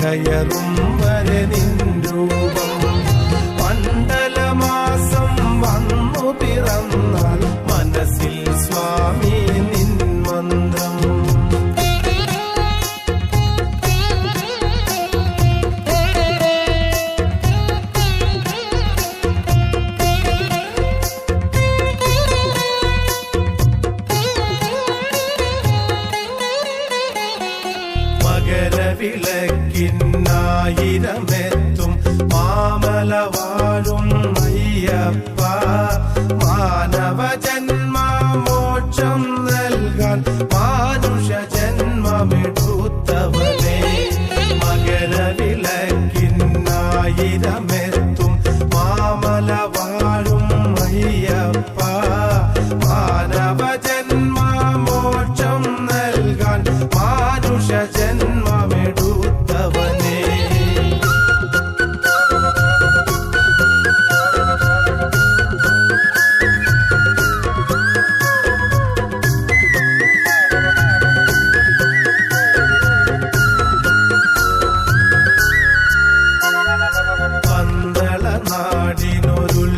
കയറും വരെ നിൻ രൂപം മണ്ഡലമാസം വന്നു പിറന്നാൽ മനസ്സിൽ സ്വാമി നിൻ മന്ത്രം മകരവിളക്കിനായിരമെത്തും മാമല വാഴും അയ്യപ്പ മാനവ ജന്മമോക്ഷം നൽകാൻ മാനുഷ ജന്മമെടുത്തവനേ മകരവിളക്കിനായിരമെത്തും മാമല വാഴും അയ്യപ്പ മാനവ ജന്മമോക്ഷം നൽകാൻ മാനുഷ ജന്മമെടുത്തവനേ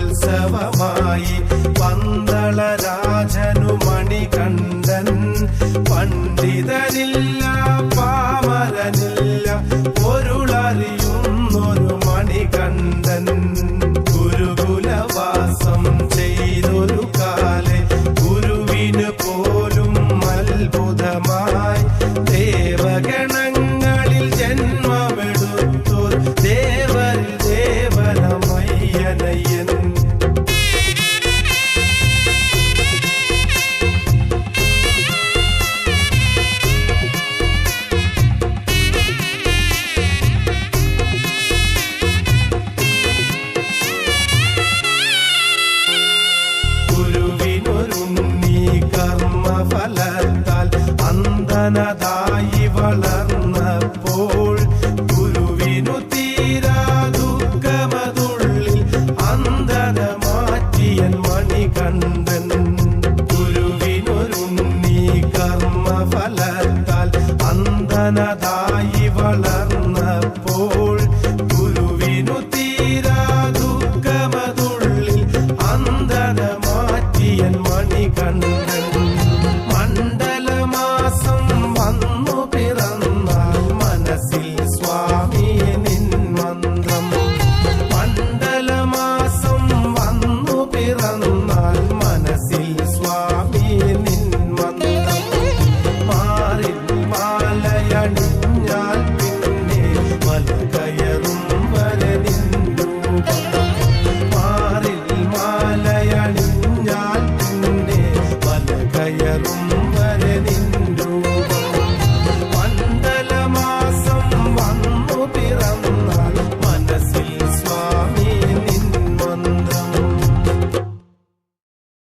പന്തളനാടിനൊരുത്സവമായി പന്തളരാജനു മണികണ്ഠൻ പണ്ഡിതനില്ല പാമരനില്ല പൊരുളറിയുന്നൊരു മണികണ്ഠൻ ഗുരുകുലവാസം ചെയ്തൊരു കാലെ ഗുരുവിന് പോലും അത്ഭുതമായി ദേവഗണങ്ങളിൽ ജന്മമെടുത്തോർ ദേവരിൽ ദേവനമയ്യനയ്യൻ ഫലത്താൽ അന്ധനതായി വളർന്നപ്പോൾ ഗുരുവിനു തീരാ ദുഃഖമതുള്ളിൽ അന്ധന മാറ്റിയൻ മണികണ്ഠൻ ഗുരുവിനൊരുണ്ണി കർമ്മഫല